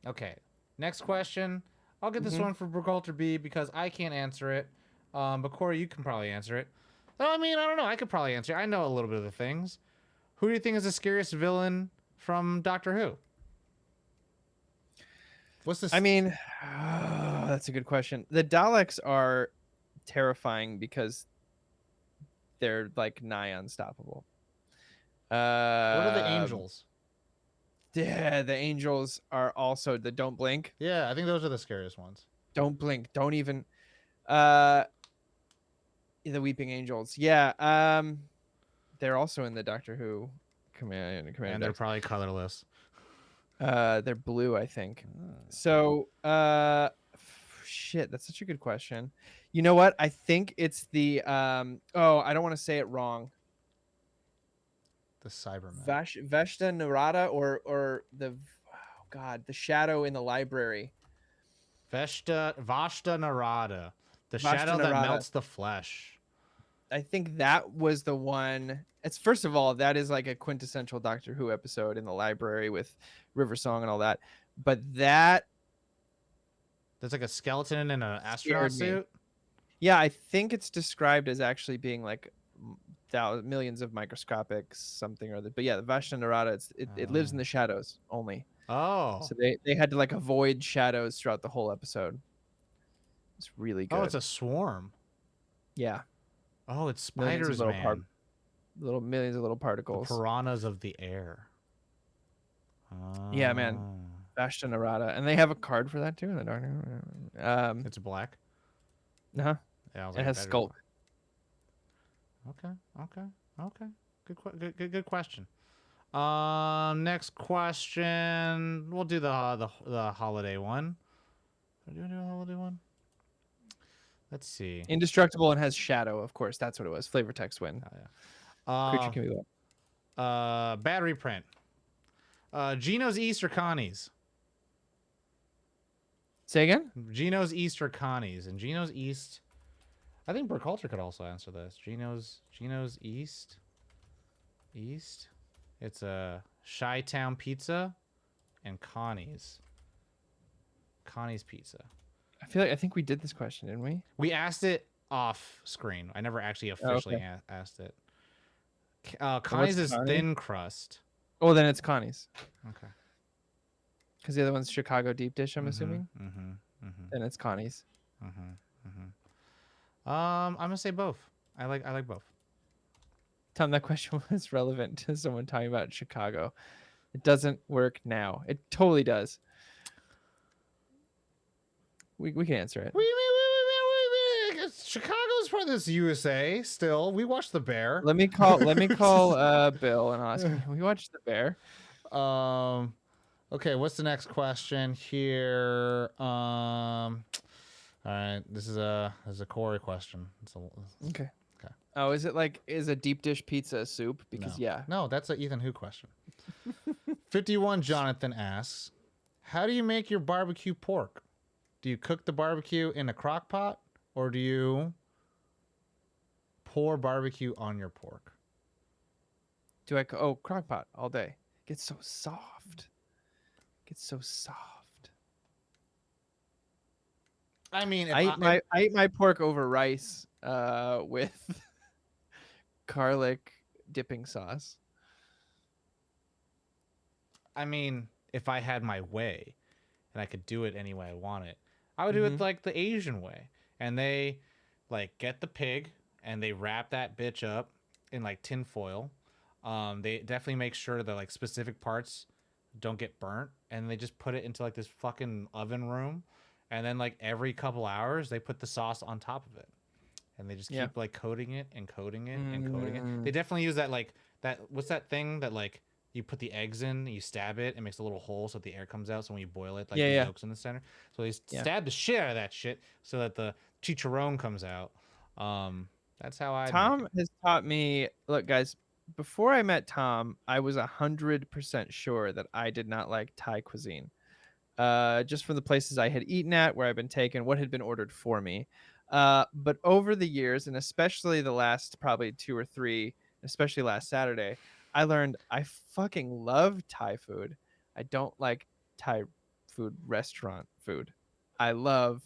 Okay. Next question. I'll get this Mhm. one for Burkhalter B because I can't answer it. But Corey, you can probably answer it. Oh, I mean, I don't know. I could probably answer it. I know a little bit of the things. Who do you think is the scariest villain from Doctor Who? What's this? I mean, that's a good question. The Daleks are terrifying because they're like nigh unstoppable. what are the Um, angels? Yeah, the angels are also the don't blink. Yeah, I think those are the scariest ones. Don't blink. Don't even. The weeping angels. Yeah. They're also in the Doctor Who command. And they're probably colorless. They're blue, I think. So, shit, that's such a good question. You know what? I think it's the oh, I don't want to say it wrong. The Cybermen. Veshta Narada or the oh god, the shadow in the library. Vashta Narada. The Vashta shadow that Narada. melts the flesh. I think that was the one. It's first of all, that is like a quintessential Doctor Who episode in the library with River Song and all that. But that There's like a skeleton in an astronaut scared me. suit. Yeah, I think it's described as actually being like millions of microscopic something or other. But yeah, the Vashta Narada, it lives in the shadows only. Oh. So they had to like avoid shadows throughout the whole episode. It's really good. Oh, it's a swarm. Yeah, Oh, it's Millions of spiders, little man. millions of little The particles. piranhas of the air. Yeah, man. Vashta Narada, and they have a card for that too in the Dark. It's black. Uh-huh. Yeah, I was It like, has better be Skulk. black. Okay. Good question. Next question. We'll do the holiday one. Do we do a holiday one? Let's see. Indestructible and has Shadow, of course. That's what it was. Flavor text win. Creature can be what? Battery print. Geno's East or Connie's? Say again? Geno's East or Connie's? And Geno's East, I think Burkhalter could also answer this. Geno's East. It's a Chi-Town pizza and Connie's pizza. I think we did this question, didn't we? We asked it off screen. I never actually officially asked it. Connie's is Connie? thin crust. Oh, then it's Connie's. Okay. Because the other one's Chicago deep dish, I'm assuming. Then it's Connie's. I'm gonna say both. I like both. Tom, that question was relevant to someone talking about Chicago. It doesn't work now. It totally does. We can answer it. What do you mean? Chicago's part of this USA still. We watch The Bear. Let me call Bill and I'll ask him. We watched The Bear. Okay, what's the next question here? All right, this is a Corey question. Okay. Okay. Oh, is a deep dish pizza a soup? Because No, that's an Ethan Who question. 51 Jonathan asks, how do you make your barbecue pork? Do you cook the barbecue in a crock pot or do you pour barbecue on your pork? Do I? Crock pot all day. Gets so soft. I mean, I eat my pork over rice with garlic dipping sauce. I mean, if I had my way and I could do it any way I want it, I would do it like the Asian way. And they like get the pig and they wrap that bitch up in like tin foil. They definitely make sure that like specific parts don't get burnt, and they just put it into like this fucking oven room, and then like every couple hours they put the sauce on top of it, and they just keep like coating it and coating it and coating it. They definitely use that like that. What's that thing that like you put the eggs in, you stab it, it makes a little hole so that the air comes out. So when you boil it, like the yolk's in the center. So they stab the shit out of that shit so that the chicharron comes out. That's how Tom has taught me. Look, guys, before I met Tom, I was 100% sure that I did not like Thai cuisine. Just from the places I had eaten at, where I've been taken, what had been ordered for me. But over the years, and especially the last probably 2 or 3, especially last Saturday, I learned I fucking love Thai food. I don't like Thai food restaurant food. I love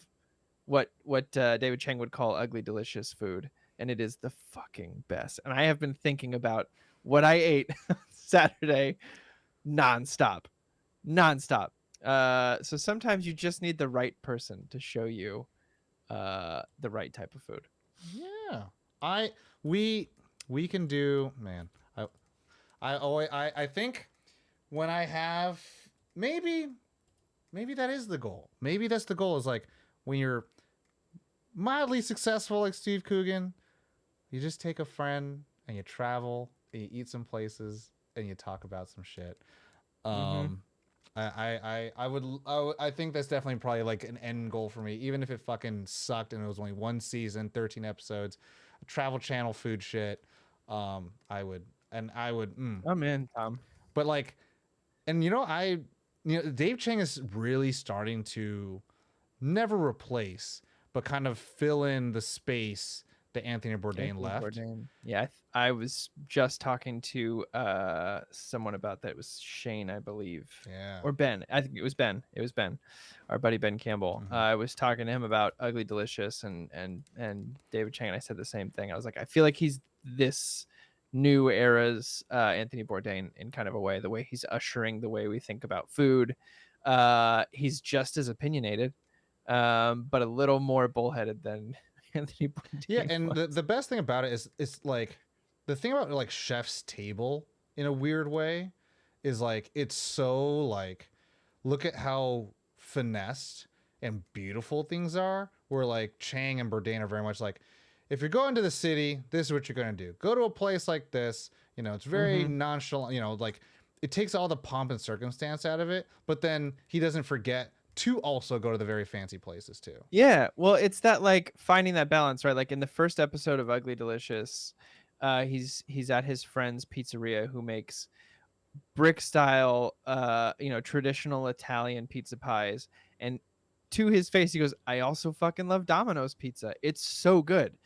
what David Chang would call ugly delicious food, and it is the fucking best. And I have been thinking about what I ate Saturday nonstop. So sometimes you just need the right person to show you the right type of food. Yeah. We can do, man. I think when I have maybe that is the goal. Maybe that's the goal, is like when you're mildly successful like Steve Coogan, you just take a friend and you travel and you eat some places and you talk about some shit. I think that's definitely probably like an end goal for me, even if it fucking sucked and it was only 1 season, 13 episodes, Travel Channel food shit. I would. I'm in, Tom. But like, and Dave Chang is really starting to never replace, but kind of fill in the space that Anthony Bourdain left. Yeah, I was just talking to someone about that. It was Shane, I believe. Yeah. Or Ben. I think it was Ben. Our buddy Ben Campbell. I was talking to him about Ugly Delicious and David Chang, and I said the same thing. I was like, I feel like he's this new era's Anthony Bourdain in kind of a way, the way he's ushering the way we think about food. He's just as opinionated, but a little more bullheaded than Anthony Bourdain. Yeah, and the best thing about it is it's like the thing about like Chef's Table in a weird way is like it's so like look at how finessed and beautiful things are, where like Chang and Bourdain are very much like, if you're going to the city, this is what you're going to do. Go to a place like this. It's very nonchalant, like it takes all the pomp and circumstance out of it, but then he doesn't forget to also go to the very fancy places too. Yeah, well, it's that like finding that balance, right? Like in the first episode of Ugly Delicious, he's at his friend's pizzeria who makes brick style, traditional Italian pizza pies, and to his face he goes, I also fucking love Domino's pizza. It's so good.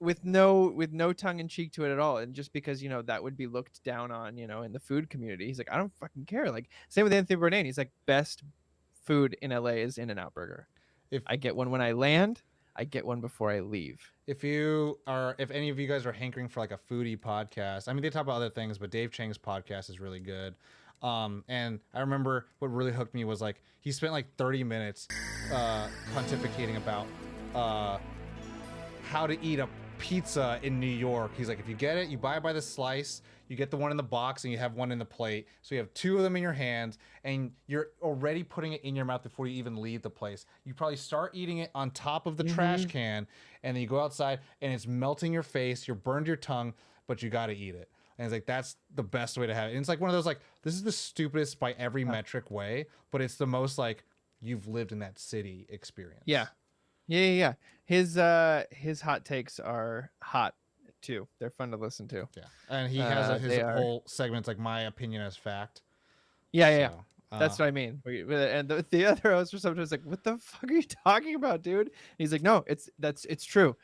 With no tongue in cheek to it at all. And just because, that would be looked down on, in the food community, he's like, I don't fucking care. Like, same with Anthony Bourdain. He's like, best food in LA is In-N-Out Burger. If I get one when I land, I get one before I leave. If any of you guys are hankering for like a foodie podcast, I mean, they talk about other things, but Dave Chang's podcast is really good. And I remember what really hooked me was like he spent like 30 minutes pontificating about how to eat pizza in New York. He's like, if you get it, you buy it by the slice. You get the one in the box and you have one in the plate. So you have two of them in your hands and you're already putting it in your mouth before you even leave the place. You probably start eating it on top of the trash can and then you go outside and it's melting your face. You're burned your tongue, but you got to eat it. And it's like, that's the best way to have it. And it's like one of those, like, this is the stupidest by every metric way, but it's the most like you've lived in that city experience. Yeah. His hot takes are hot too. They're fun to listen to. Yeah. And he has his they are. whole segment's like my opinion as fact. Yeah. So, That's what I mean. And the other hosts are sometimes like, "What the fuck are you talking about, dude?" And he's like, "No, it's true."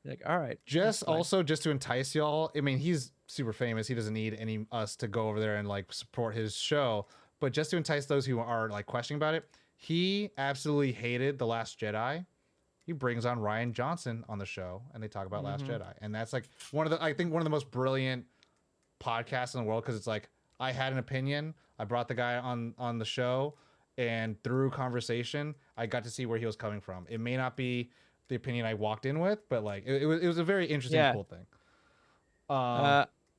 You're like, all right. Just to entice y'all. I mean, he's super famous. He doesn't need us to go over there and like support his show. But just to entice those who are like questioning about it, he absolutely hated The Last Jedi. He brings on Rian Johnson on the show and they talk about Last Jedi. And that's like one of the most brilliant podcasts in the world, because it's like, I had an opinion. I brought the guy on the show, and through conversation, I got to see where he was coming from. It may not be the opinion I walked in with, but like it was a very interesting, cool thing.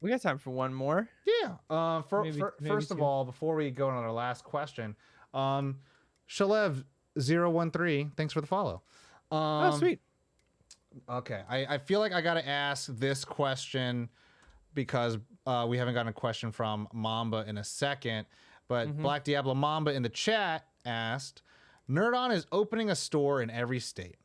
We got time for one more. Yeah. Maybe first of all, before we go on our last question, Shalev013, thanks for the follow. Oh, sweet. Okay. I feel like I got to ask this question because we haven't gotten a question from Mamba in a second, but Black Diablo Mamba in the chat asked, Nerd On is opening a store in every state.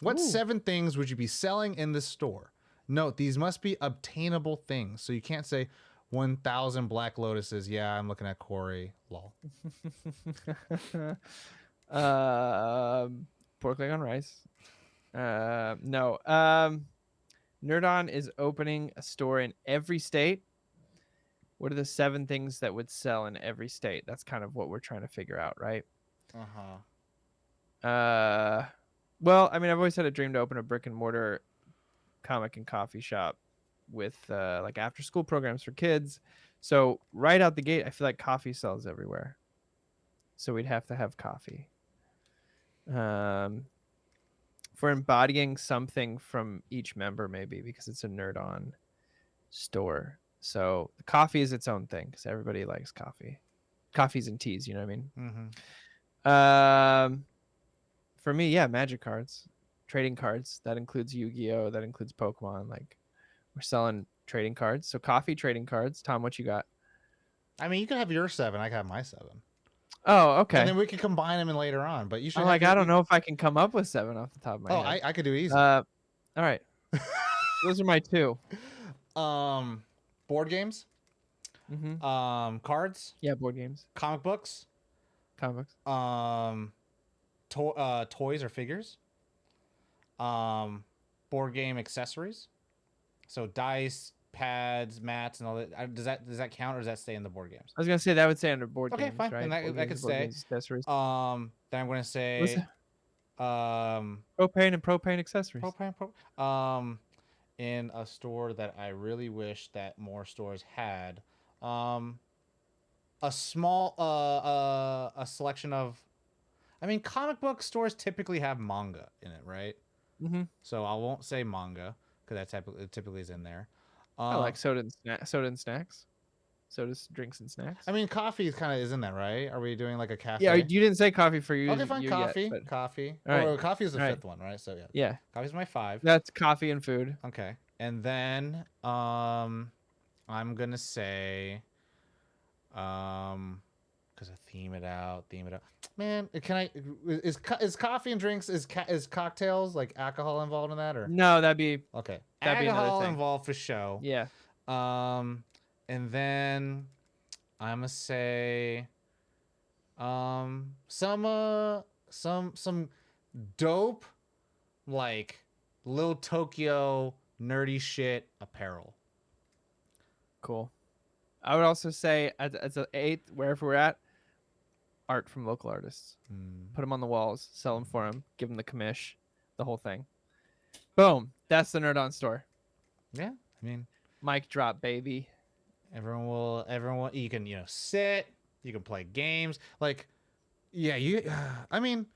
What 7 things would you be selling in the store? Note, these must be obtainable things. So you can't say 1,000 Black Lotuses. Yeah, I'm looking at Corey. Lol. Pork leg on rice. No. Nerd On is opening a store in every state. What are the 7 things that would sell in every state? That's kind of what we're trying to figure out, right? Well, I mean, I've always had a dream to open a brick and mortar comic and coffee shop with like after school programs for kids. So right out the gate, I feel like coffee sells everywhere. So we'd have to have coffee. For embodying something from each member, maybe, because it's a Nerd On store. So the coffee is its own thing because everybody likes coffee. Coffees and teas, you know what I mean? For me, yeah, magic cards, trading cards. That includes Yu-Gi-Oh! That includes Pokemon. Like, we're selling trading cards. So coffee, trading cards. Tom, what you got? I mean, you can have your 7. I can have my 7. Oh, okay. And then we can combine them in later on. But you should. I don't know if I can come up with 7 off the top of my head. I could do easy. All right. Those are my 2. Board games. Cards. Yeah, board games. Comic books. Comics. Toys or figures. Board game accessories. So dice, pads, mats, and all that. Does that count, or does that stay in the board games? I was gonna say that would stay under board games. Okay, fine. Right? And that could stay. Accessories. Then I'm gonna say propane and propane accessories. In a store that I really wish that more stores had, a small a selection of, I mean, comic book stores typically have manga in it, right? So I won't say manga because that typically is in there. I like soda and snacks. Sodas, drinks, and snacks. I mean, coffee kind of is in that, right? Are we doing like a cafe? Yeah, you didn't say coffee for you. Okay, fine. Coffee. Yet, but... Coffee. All right. Coffee is the 5th one, right? So yeah. Coffee's my 5. That's coffee and food. Okay, and then I'm gonna say, because I theme it out. Man, can I? Is coffee and drinks is cocktails, like alcohol involved in that, or no? That'd be alcohol involved for show. Yeah. And then I'm gonna say some dope, like Little Tokyo nerdy shit apparel. Cool. I would also say as an 8th, wherever we're at, art from local artists. Put them on the walls, sell them for them, give them the commish, the whole thing. Boom. That's the Nerd On store. Yeah, I mean, mic drop, baby. Everyone will, you can, sit, you can play games. Like, yeah, I mean,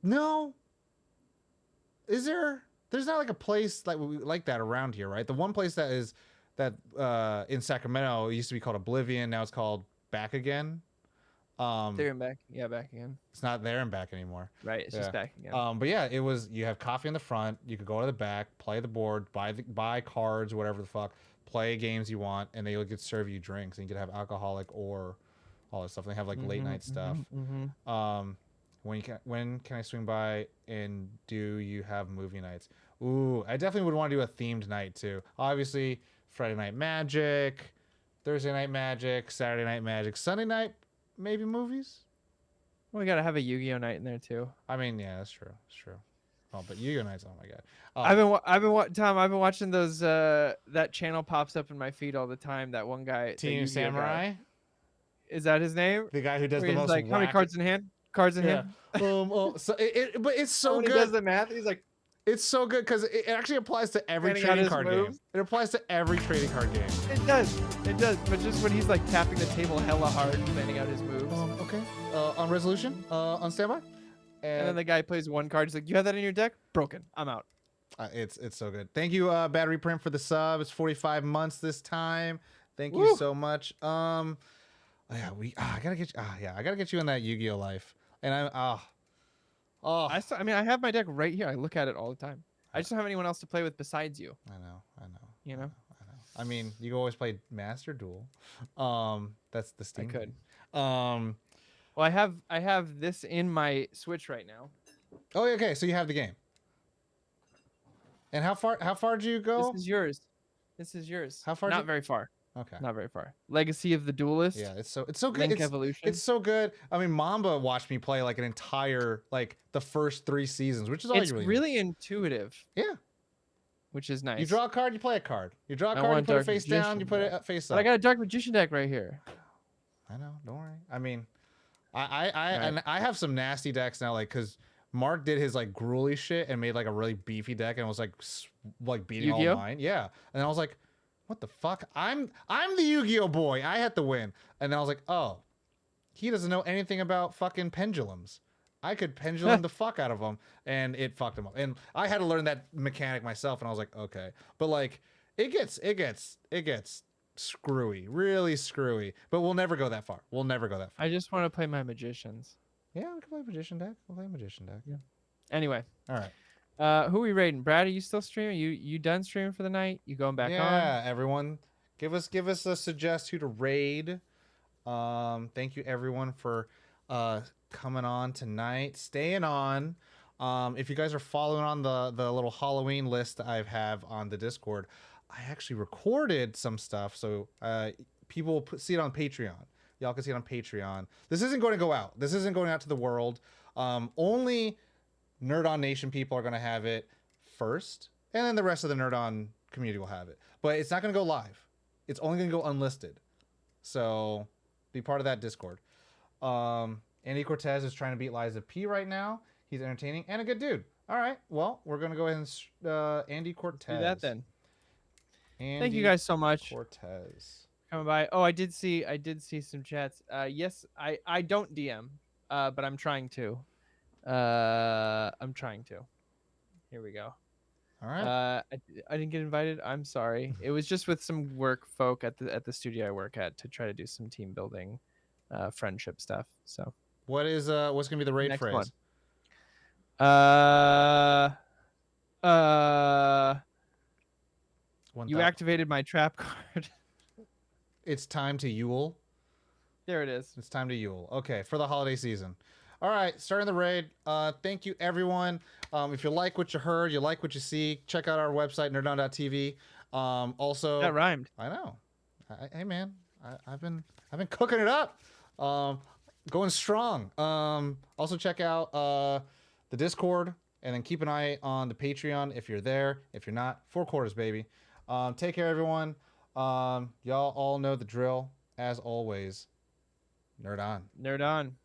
no. Is there? there's not like a place like that around here, right? The one place that is that in Sacramento used to be called Oblivion. Now it's called Back Again. There and back. Yeah, back again. It's not there and back anymore. Right. It's just back again. But yeah, it was. You have coffee in the front. You could go to the back, play the board, buy cards, whatever the fuck, play games you want, and they could serve you drinks, and you could have alcoholic or all this stuff. They have like late night stuff. When can I swing by, and do you have movie nights? Ooh, I definitely would want to do a themed night too. Obviously, Friday Night Magic, Thursday Night Magic, Saturday Night Magic, Sunday night maybe movies. Well, we gotta have a Yu-Gi-Oh night in there too. I mean, yeah, that's true. That's true. Oh, but Yu-Gi-Oh nights. Oh my god. Tom. I've been watching those. That channel pops up in my feed all the time. That one guy. Team Samurai. Guy. Is that his name? The guy who does Where the he's most. Like, how many cards in hand? Cards in hand. So but it's so when good. He does the math. He's like, it's so good because it actually applies to every trading card game. It applies to every trading card game. It does. It does. But just when he's like tapping the table hella hard, planning out his moves. Okay. On resolution. On standby. And then the guy plays one card. He's like, "You have that in your deck? Broken. I'm out." It's so good. Thank you, Battery Print, for the sub. It's 45 months this time. Thank you so much. I gotta get you. I gotta get you in that Yu-Gi-Oh life. And I mean, I have my deck right here. I look at it all the time. I just don't have anyone else to play with besides you. I know. You know. I mean, you can always play Master Duel. That's the Steam. I could. Well, I have this in my Switch right now. Oh, okay. So you have the game. And how far did you go? This is yours. How far? Not very far. Okay. Not very far. Legacy of the Duelist. Yeah, it's so good. Link Evolution. It's so good. I mean, Mamba watched me play like an entire the first 3 seasons, which is all it's you really really intuitive. Yeah. Which is nice. You draw a card, you play a card. You draw a card, you put it face down, you put it face up. But I got a Dark Magician deck right here. I know. Don't worry. I mean, I have some nasty decks now, because Mark did his gruely shit and made a really beefy deck and was like beating Yu-Gi-Oh? all mine. Yeah, and I was like, what the fuck? I'm the Yu-Gi-Oh boy. I had to win. And then I was like, oh, he doesn't know anything about fucking pendulums. I could pendulum the fuck out of him, and it fucked him up. And I had to learn that mechanic myself, and I was like, okay. But it gets screwy, really screwy. But we'll never go that far. I just want to play my magicians. Yeah, we can play Magician deck. We'll play Magician deck. Yeah. Anyway. All right. Who are we raiding? Brad, are you still streaming? You done streaming for the night? You going back on? Yeah, everyone. Give us a suggest who to raid. Thank you everyone for coming on tonight. Staying on. If you guys are following on the little Halloween list I have on the Discord, I actually recorded some stuff so people will see it on Patreon. Y'all can see it on Patreon. This isn't going to go out. This isn't going out to the world. Only Nerd On Nation people are going to have it first, and then the rest of the Nerd On community will have it. But it's not going to go live. It's only going to go unlisted. So be part of that Discord. Andy Cortez is trying to beat Liza P right now. He's entertaining and a good dude. All right. Well, we're going to go ahead and Andy Cortez. Do that then. Andy Thank you guys so much. Cortez. Coming by. Oh, I did see some chats. Yes, I don't DM, but I'm trying to. Here we go. All right. I didn't get invited. I'm sorry. It was just with some work folk at the studio I work at to try to do some team building, friendship stuff. So what's gonna be the raid Next phrase? one. You activated my trap card. It's time to Yule. There it is. It's time to Yule. Okay, for the holiday season. All right, starting the raid. Thank you, everyone. If you like what you heard, you like what you see, check out our website, nerdon.tv. Also, That rhymed. I know. Hey, man, I've been cooking it up. Going strong. Also, check out the Discord, and then keep an eye on the Patreon if you're there. If you're not, 4 quarters, baby. Take care, everyone. Y'all all know the drill. As always, nerd on. Nerd on.